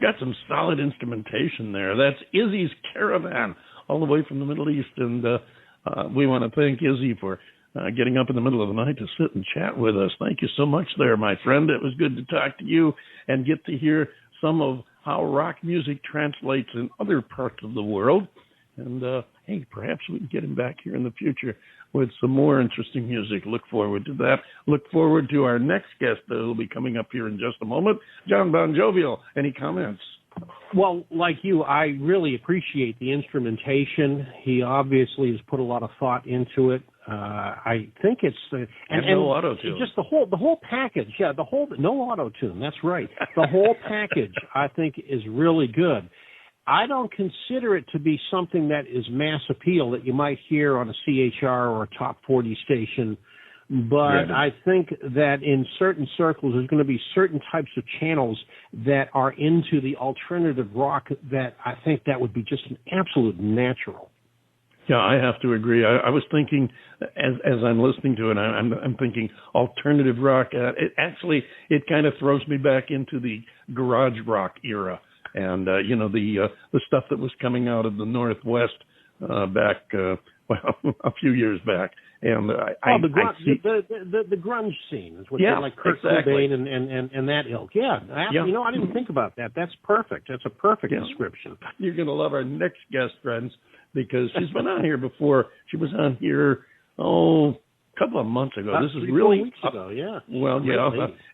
got some solid instrumentation there. That's Izzie's Caravan, all the way from the Middle East. And we want to thank Izzie for getting up in the middle of the night to sit and chat with us. Thank you so much there, my friend. It was good to talk to you and get to hear some of how rock music translates in other parts of the world. And, hey, perhaps we can get him back here in the future with some more interesting music. Look forward to that. Look forward to our next guest that will be coming up here in just a moment. John Bon Jovial, any comments? Well, like you, I really appreciate the instrumentation. He obviously has put a lot of thought into it. I think it's and no auto-tune. Just the whole package. Yeah, no auto-tune. That's right. The whole package, I think, is really good. I don't consider it to be something that is mass appeal that you might hear on a CHR or a top 40 station, but I think that in certain circles there's going to be certain types of channels that are into the alternative rock that I think that would be just an absolute natural. Yeah, I have to agree. I was thinking, as I'm listening to it, I'm thinking alternative rock. It kind of throws me back into the garage rock era. And, the stuff that was coming out of the Northwest back, a few years back. And the grunge scene is what like Kurt Cobain and that ilk. Yeah, I didn't think about that. That's perfect. That's a perfect description. You're going to love our next guest, friends, because she's been on here before. She was on here, a couple of months ago. This is really 4 weeks ago, yeah. Well,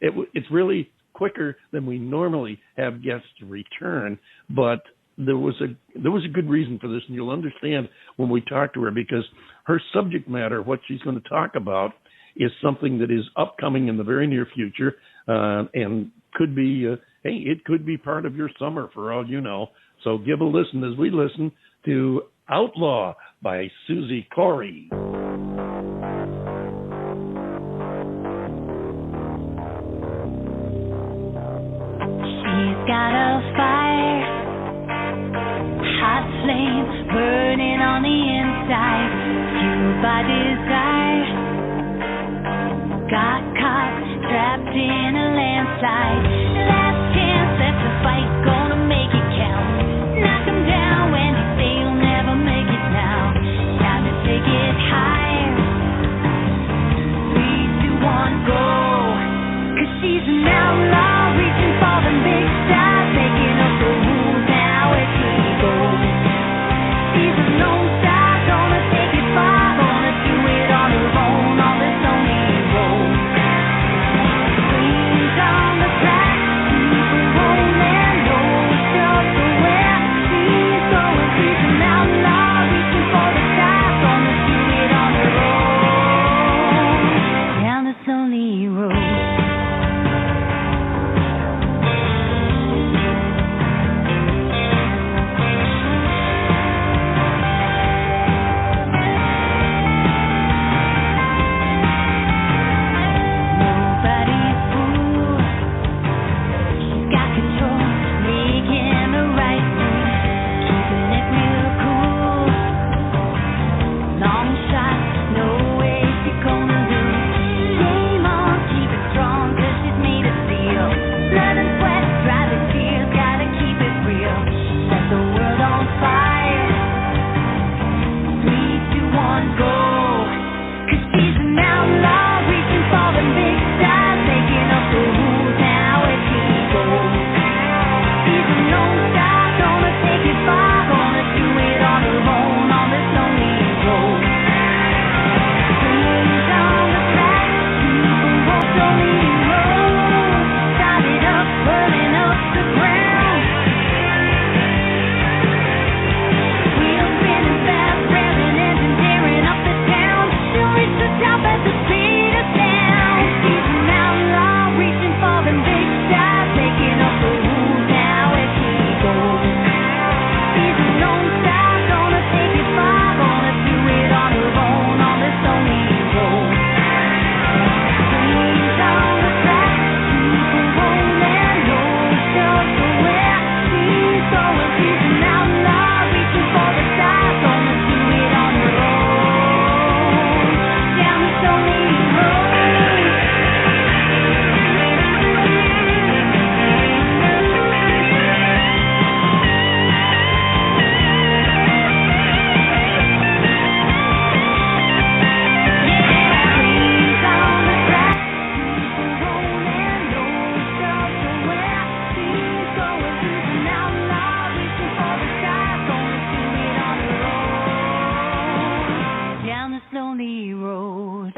it's really quicker than we normally have guests return, but there was a good reason for this, and you'll understand when we talk to her, because her subject matter, what she's going to talk about, is something that is upcoming in the very near future, and could be, it could be part of your summer for all you know. So give a listen as we listen to Outlaw by Suzi Kory. Got a fire, hot flame burning on the inside, fueled by desire. Got caught, trapped in a landslide. Last chance, left to fight, gonna make it count. Knock 'em down when they say you'll never make it now. Time to take it higher. 3, 2, 1, go. 'Cause she's an outlaw, reaching for the big stars, making up the rules now as she goes. She's a lone star, gonna take it far, gonna do it on her own on this lonely road. Queens on the track, people rolling, no shelter where she's going. She's an outlaw, reaching for the stars, gonna do it on her own down this lonely road. Up the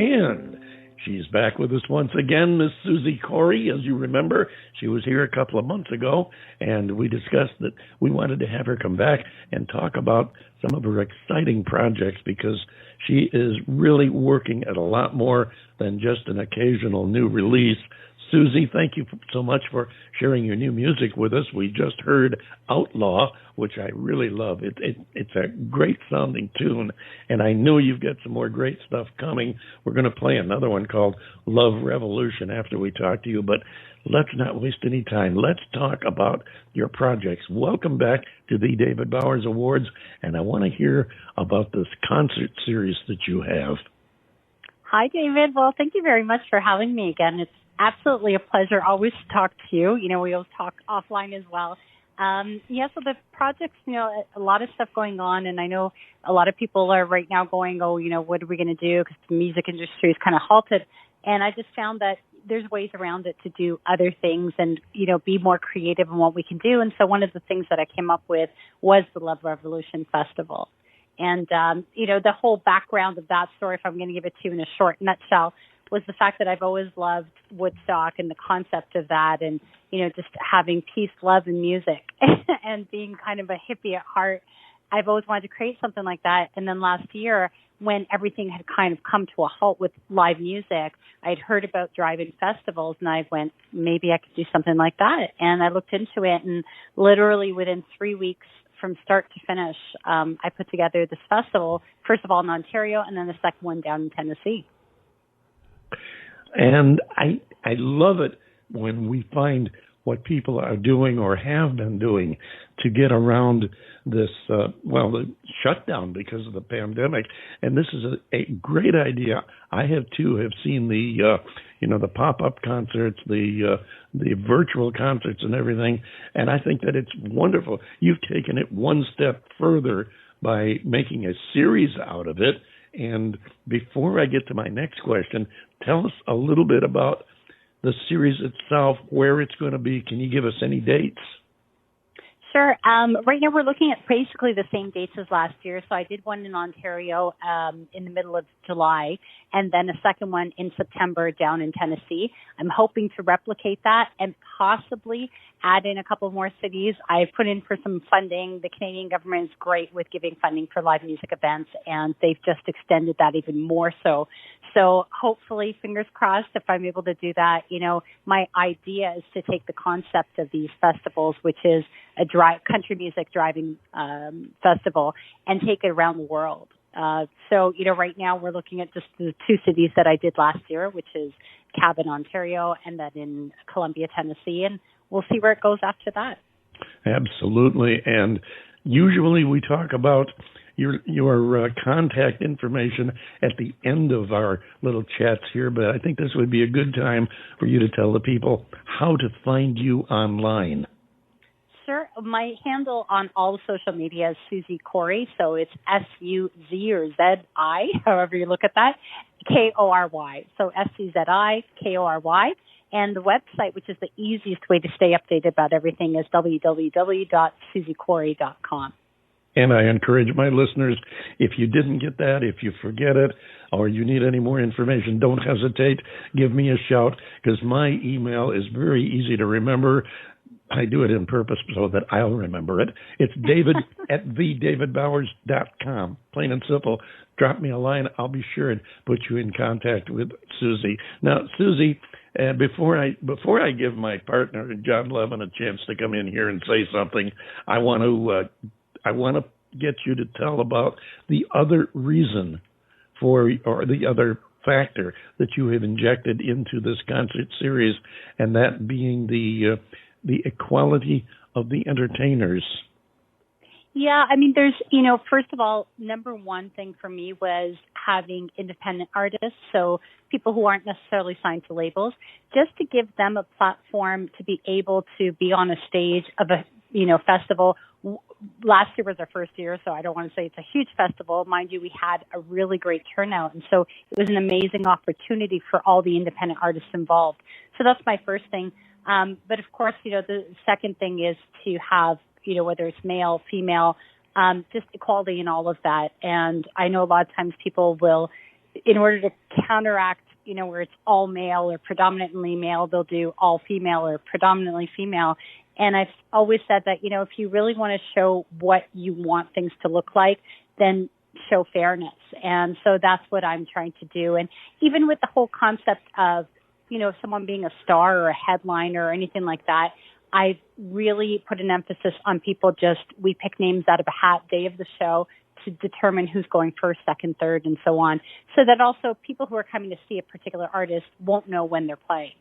And she's back with us once again, Miss Suzi Kory. As you remember, she was here a couple of months ago, and we discussed that we wanted to have her come back and talk about some of her exciting projects, because she is really working at a lot more than just an occasional new release. Suzi, thank you so much for sharing your new music with us. We just heard Outlaw, which I really love. It's a great sounding tune, and I know you've got some more great stuff coming. We're going to play another one called Love Revolution after we talk to you, but let's not waste any time. Let's talk about your projects. Welcome back to the David Bowers Awards, and I want to hear about this concert series that you have. Hi, David. Well, thank you very much for having me again. It's absolutely a pleasure always to talk to you. You know, we always talk offline as well. So the projects, a lot of stuff going on, and I know a lot of people are right now going, what are we going to do? Because the music industry is kind of halted. And I just found that there's ways around it to do other things and, be more creative in what we can do. And so one of the things that I came up with was the Love Revolution Festival. And, the whole background of that story, if I'm going to give it to you in a short nutshell, was the fact that I've always loved Woodstock and the concept of that, and, just having peace, love, and music and being kind of a hippie at heart. I've always wanted to create something like that. And then last year, when everything had kind of come to a halt with live music, I'd heard about drive-in festivals, and I went, maybe I could do something like that. And I looked into it, and literally within 3 weeks from start to finish, I put together this festival, first of all in Ontario, and then the second one down in Tennessee. And I love it when we find what people are doing or have been doing to get around this, the shutdown because of the pandemic. And this is a great idea. I have seen the pop-up concerts, the virtual concerts and everything. And I think that it's wonderful. You've taken it one step further by making a series out of it. And before I get to my next question, tell us a little bit about the series itself, where it's going to be. Can you give us any dates? Sure. Right now we're looking at basically the same dates as last year. So I did one in Ontario in the middle of July, and then a second one in September down in Tennessee. I'm hoping to replicate that and possibly add in a couple more cities. I've put in for some funding. The Canadian government is great with giving funding for live music events, and they've just extended that even more so. So hopefully, fingers crossed, if I'm able to do that, my idea is to take the concept of these festivals, which is a country music driving festival, and take it around the world. Right now we're looking at just the two cities that I did last year, which is Caravan, Ontario, and then in Columbia, Tennessee, and we'll see where it goes after that. Absolutely. And usually we talk about your contact information at the end of our little chats here, but I think this would be a good time for you to tell the people how to find you online. Sure. My handle on all the social media is Suzi Kory, so it's S-U-Z or Z-I, however you look at that, K-O-R-Y. So S-U-Z-I-K-O-R-Y. And the website, which is the easiest way to stay updated about everything, is www.suzikory.com. And I encourage my listeners, if you didn't get that, if you forget it, or you need any more information, don't hesitate. Give me a shout, because my email is very easy to remember. I do it on purpose so that I'll remember it. It's David at TheDavidBowersAwards.com. Plain and simple. Drop me a line. I'll be sure and put you in contact with Suzi. Now, Suzi, before I give my partner, John Levin, a chance to come in here and say something, I want to get you to tell about the other reason or the other factor that you have injected into this concert series, and that being the equality of the entertainers. Yeah, there's, first of all, number one thing for me was having independent artists, so people who aren't necessarily signed to labels, just to give them a platform to be able to be on a stage of a, festival. Last year was our first year, so I don't want to say it's a huge festival. Mind you, we had a really great turnout, and so it was an amazing opportunity for all the independent artists involved. So that's my first thing. But of course, the second thing is to have, whether it's male, female, just equality in all of that. And I know a lot of times people will, in order to counteract, where it's all male or predominantly male, they'll do all female or predominantly female. And I've always said that, if you really want to show what you want things to look like, then show fairness. And so that's what I'm trying to do. And even with the whole concept of, someone being a star or a headliner or anything like that, I've really put an emphasis on people we pick names out of a hat day of the show to determine who's going first, second, third, and so on, so that also people who are coming to see a particular artist won't know when they're playing.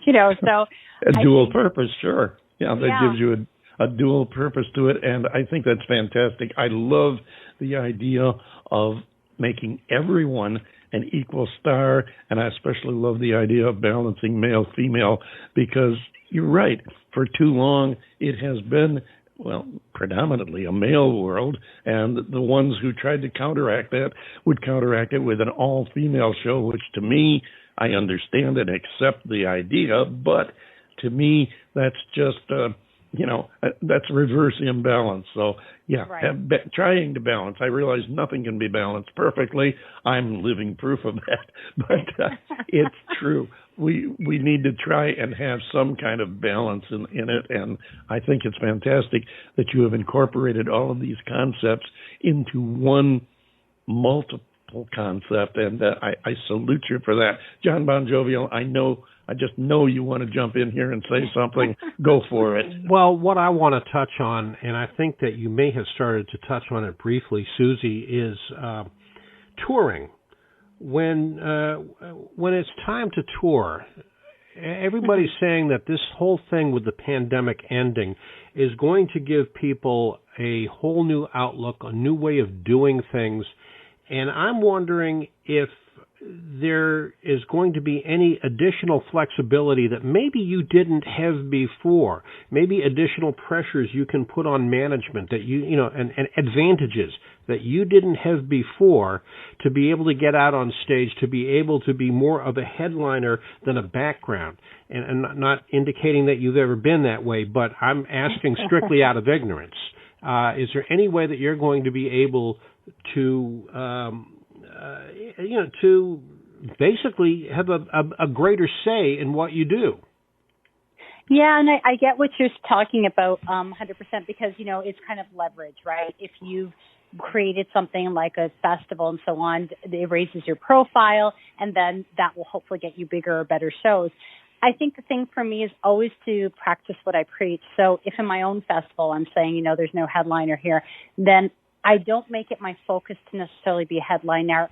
So a dual purpose, sure. Yeah, that gives you a dual purpose to it, and I think that's fantastic. I love the idea of making everyone an equal star, and I especially love the idea of balancing male-female, because you're right. For too long, it has been, predominantly a male world, and the ones who tried to counteract that would counteract it with an all-female show, which to me, I understand and accept the idea, but to me, that's just, that's reverse imbalance. So, trying to balance. I realize nothing can be balanced perfectly. I'm living proof of that, but it's true. We need to try and have some kind of balance in it, and I think it's fantastic that you have incorporated all of these concepts into one multiple concept, and I salute you for that. John Bon Jovial, I just know you want to jump in here and say something. Go for it. Well, what I want to touch on, and I think that you may have started to touch on it briefly, Suzi, is touring. When it's time to tour, everybody's saying that this whole thing with the pandemic ending is going to give people a whole new outlook, a new way of doing things, and I'm wondering if there is going to be any additional flexibility that maybe you didn't have before, maybe additional pressures you can put on management that and advantages that you didn't have before to be able to get out on stage, to be able to be more of a headliner than a background. And not indicating that you've ever been that way, but I'm asking strictly out of ignorance. Is there any way that you're going to be able to to basically have a greater say in what you do? Yeah, and I get what you're talking about 100%, because, it's kind of leverage, right? If you've created something like a festival and so on, it raises your profile, and then that will hopefully get you bigger or better shows. I think the thing for me is always to practice what I preach. So if in my own festival I'm saying, there's no headliner here, then I don't make it my focus to necessarily be a headliner.